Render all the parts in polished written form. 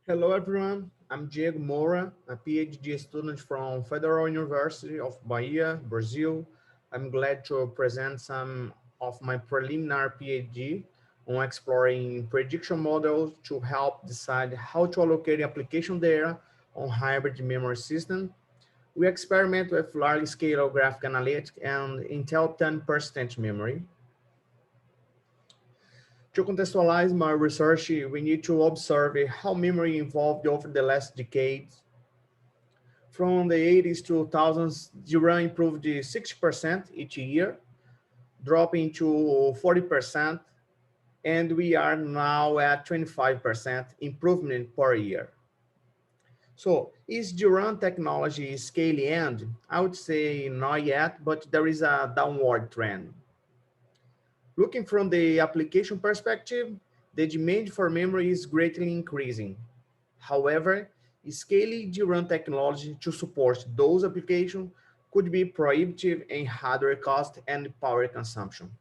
Hello everyone, I'm Diego Moura, a PhD student from Federal University of Bahia, Brazil. I'm glad to present some of my preliminary PhD on exploring prediction models to help decide how to allocate application data on hybrid memory system. We experiment with large-scale graphic analytics and Intel 10 persistent memory. To contextualize my research, we need to observe how memory evolved over the last decades. From the 80s to 2000s, DRAM improved 60% each year, dropping to 40%, and we are now at 25% improvement per year. So is DRAM technology scaling end? I would say not yet, but there is a downward trend. Looking from the application perspective, the demand for memory is greatly increasing. However, scaling DRAM technology to support those applications could be prohibitive in hardware cost and power consumption.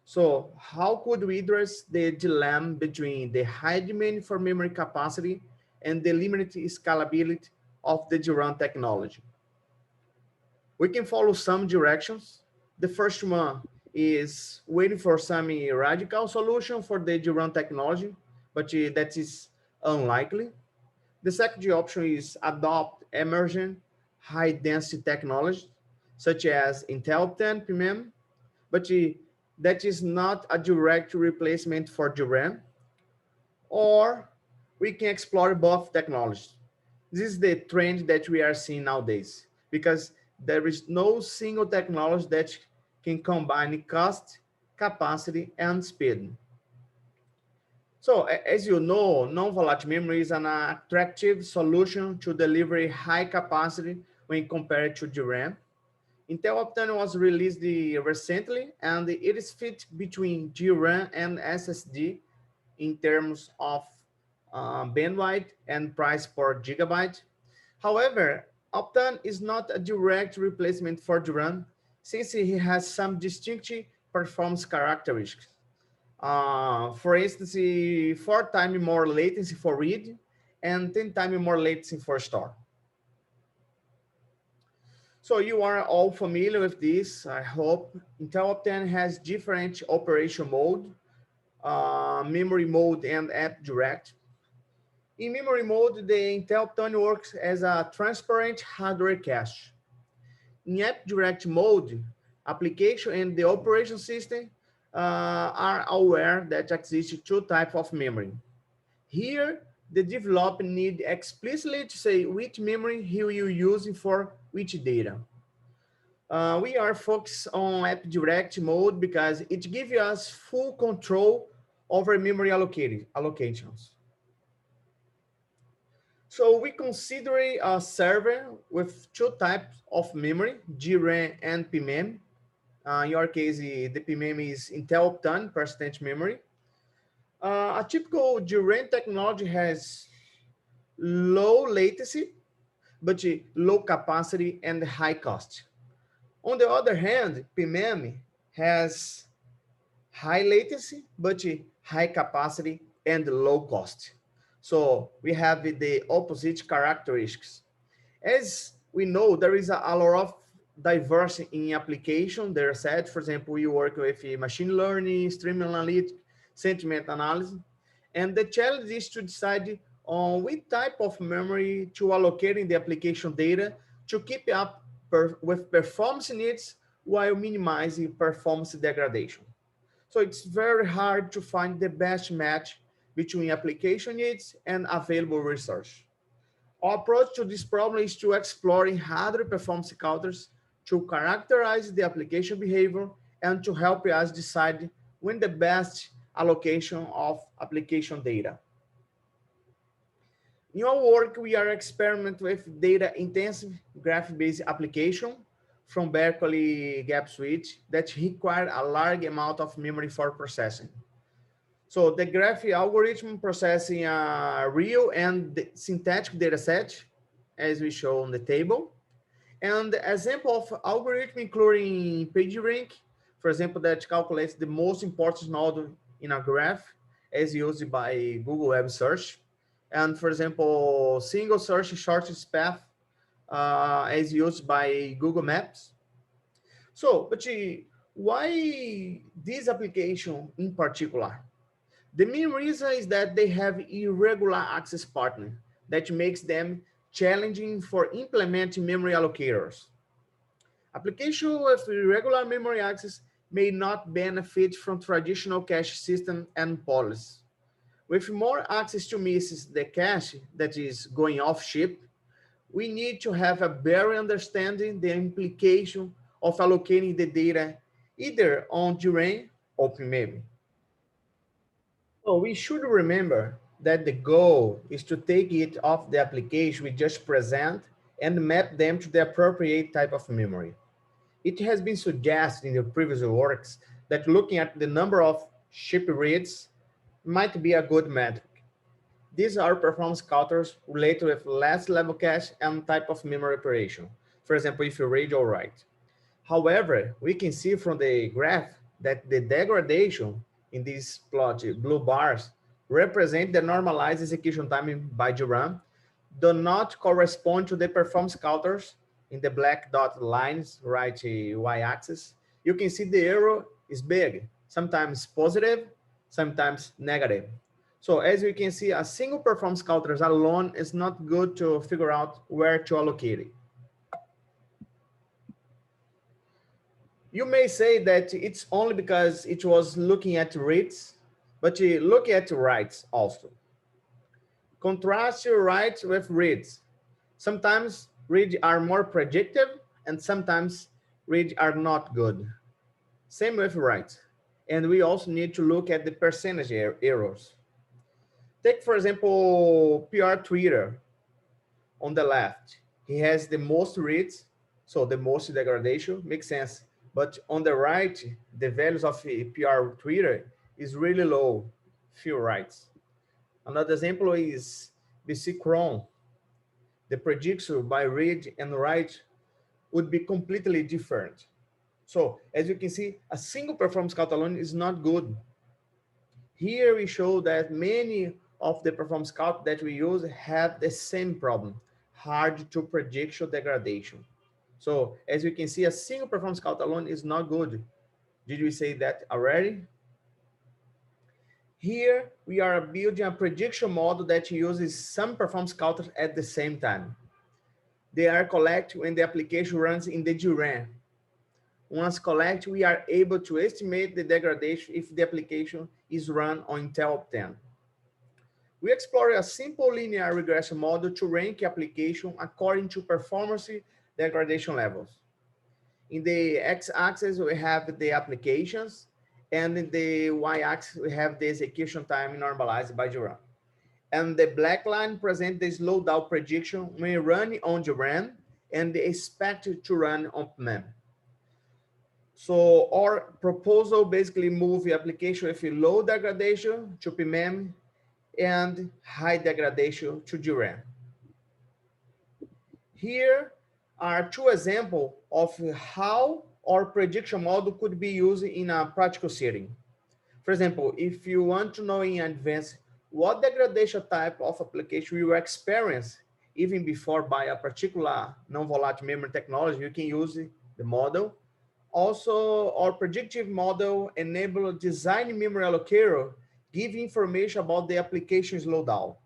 So how could we address the dilemma between the high demand for memory capacity and the limited scalability of the DRAM technology? We can follow some directions. The first one is waiting for some radical solution for the DRAM technology, but that is unlikely. The second option is adopt emerging high density technology, such as Intel 10 PMM, but that is not a direct replacement for DRAM, or we can explore both technologies. This is the trend that we are seeing nowadays because there is no single technology that can combine cost, capacity, and speed. So as you know, non-volatile memory is an attractive solution to deliver high capacity when compared to DRAM. Intel Optane was released recently, and it is fit between DRAM and SSD in terms of bandwidth and price per gigabyte. However, Optane is not a direct replacement for DRAM since it has some distinctive performance characteristics. For instance, 4 times more latency for read and 10 times more latency for store. So you are all familiar with this, I hope. Intel Optane has different operation mode, memory mode, and app direct. In memory mode, the Intel Optane works as a transparent hardware cache. In app direct mode, application and the operation system are aware that exist two types of memory. Here, the developer need explicitly to say which memory he will use for which data. We are focused on app direct mode because it gives us full control over memory allocations. So we consider a server with two types of memory, DRAM and PMM. In your case, the PMM is Intel Optane persistent memory. A typical DRAM technology has low latency, but low capacity and high cost. On the other hand, PMM has high latency, but high capacity and low cost. So we have the opposite characteristics. As we know, there is a lot of diversity in application. There are said, for example, we work with machine learning, stream analytics, sentiment analysis, and the challenge is to decide on which type of memory to allocate in the application data to keep up with performance needs while minimizing performance degradation. So it's very hard to find the best match between application needs and available resource. Our approach to this problem is to explore hardware performance counters to characterize the application behavior and to help us decide when the best allocation of application data. In our work, we are experimenting with data-intensive graph-based application from Berkeley gap switch that require a large amount of memory for processing. So the graph algorithm processing a real and synthetic data set, as we show on the table. And the example of algorithm including PageRank, for example, that calculates the most important node in a graph as used by Google Web Search. And for example, single search shortest path as used by Google Maps. So, but why this application in particular? The main reason is that they have irregular access partner that makes them challenging for implementing memory allocators. Application with irregular memory access may not benefit from traditional cache system and policy. With more access to misses the cache that is going off chip, we need to have a better understanding the implication of allocating the data either on DRAM or memory. So we should remember that the goal is to take it off the application we just present and map them to the appropriate type of memory. It has been suggested in the previous works that looking at the number of chip reads might be a good metric. These are performance counters related with less level cache and type of memory operation. For example, if you read or write. However, we can see from the graph that the degradation in these plot blue bars represent the normalized execution time by DRAM do not correspond to the performance counters in the black dot lines, right y-axis. You can see the error is big, sometimes positive, sometimes negative. So as you can see, a single performance counters alone is not good to figure out where to allocate it. You may say that it's only because it was looking at reads, but you look at writes also. Contrast your writes with reads. Sometimes reads are more predictive and sometimes reads are not good. Same with writes. And we also need to look at the percentage errors. Take, for example, PR Twitter on the left. He has the most reads, so the most degradation, makes sense. But on the right, the values of PR Twitter is really low, few writes. Another example is BC Chrome. The prediction by read and write would be completely different. So as you can see, a single performance count alone is not good. Here we show that many of the performance count that we use have the same problem, hard to prediction degradation. So as you can see, a single performance count alone is not good. Did we say that already? Here we are building a prediction model that uses some performance counters at the same time. They are collected when the application runs in the DRAM. Once collected, we are able to estimate the degradation if the application is run on Intel 10. We explore a simple linear regression model to rank application according to performance degradation levels. In the x-axis, we have the applications, and in the y-axis, we have the execution time normalized by DRAM. And the black line presents the slowdown prediction when running on DRAM and expected to run on MEM. So our proposal basically move the application with low degradation to PMEM and high degradation to DRAM. Here are two examples of how our prediction model could be used in a practical setting. For example, if you want to know in advance what degradation type of application you experience even before by a particular non-volatile memory technology, you can use the model. Also, our predictive model enables design memory allocator, give information about the application slowdown.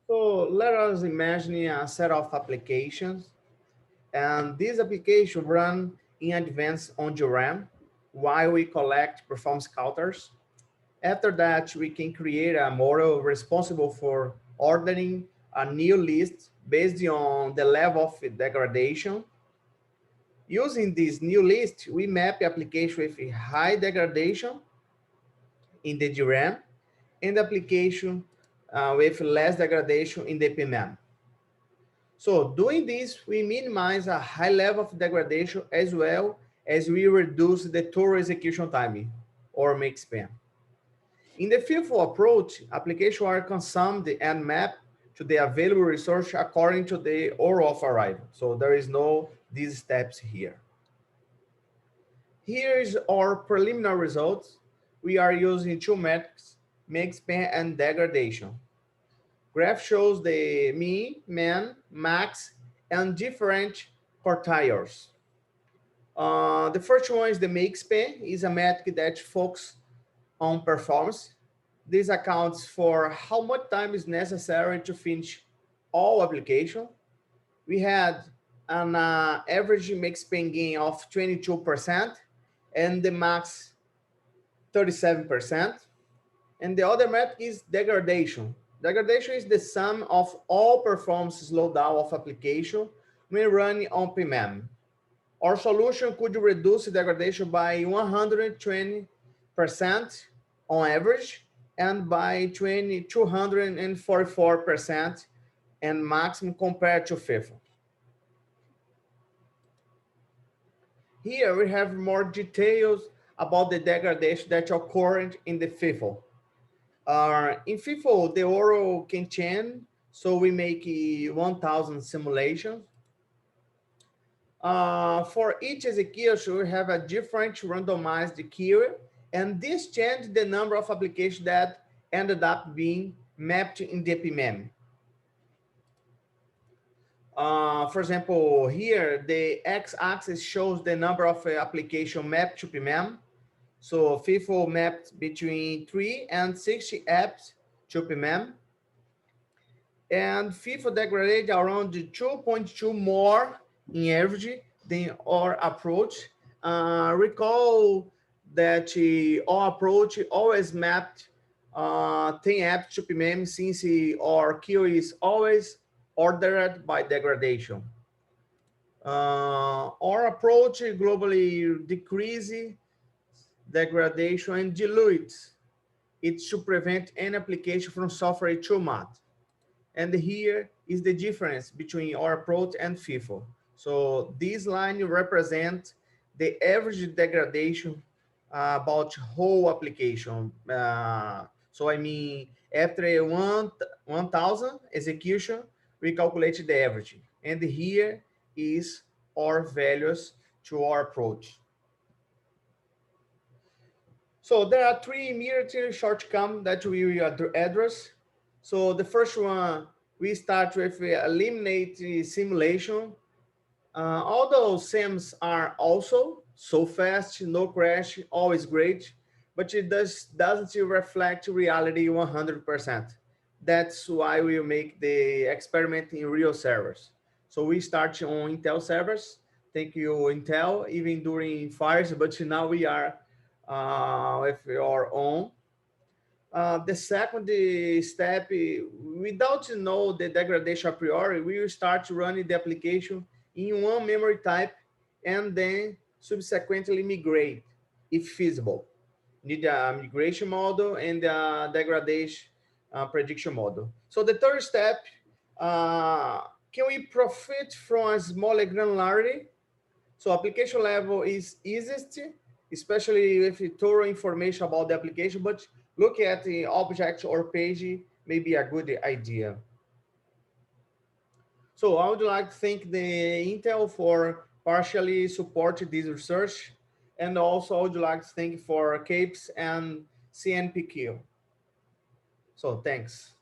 So let us imagine a set of applications, and these applications run in advance on DRAM while we collect performance counters. After that, we can create a model responsible for ordering a new list based on the level of degradation. Using this new list, we map the application with high degradation in the DRAM and application with less degradation in the PMM. So doing this, we minimize a high level of degradation as well as we reduce the total execution time or make span. In the FIFO approach, applications are consumed and mapped to the available resource according to the order of arrival. So there is no these steps here. Here is our preliminary results. We are using two metrics, make span, and degradation. Graph shows the mean, min, max, and different quartiles. The first one is the make span, is a metric that focuses on performance. This accounts for how much time is necessary to finish all application. We had an average make span gain of 22% and the max 37%. And the other metric is degradation. Degradation is the sum of all performance slowdown of application when running on PMM. Our solution could reduce degradation by 120% on average and by 244% and maximum compared to FIFO. Here we have more details about the degradation that occurred in the FIFO. In FIFO, the oral can change, so we make 1,000 simulations. For each execution, we have a different randomized query, and this changed the number of applications that ended up being mapped in the PMM. For example, here, the x-axis shows the number of applications mapped to PMM. So FIFO mapped between 3 and 60 apps to PMM. And FIFO degraded around 2.2 more in average than our approach. Recall that our approach always mapped 10 apps to PMM since our queue is always ordered by degradation. Our approach globally decreases degradation and dilutes it to prevent any application from suffering too much. And here is the difference between our approach and FIFO. So this line represents the average degradation about whole application. So I mean, after 1,000 execution, we calculate the average. And here is our values to our approach. So there are three immediate shortcomings that we will address. So the first one, we start with eliminate simulation. Although sims are also so fast, no crash, always great, but it doesn't reflect reality 100%. That's why we make the experiment in real servers. So we start on Intel servers. Thank you, Intel, even during fires, but now we are with our own. The second step, without know the degradation a priori, we will start running the application in one memory type and then subsequently migrate if feasible. Need a migration model and a degradation prediction model. So the third step, can we profit from a smaller granularity? So application level is easiest, especially with thorough information about the application, but look at the object or page may be a good idea. So I would like to thank the Intel for partially supporting this research. And also I would like to thank for CAPES and CNPq. So thanks.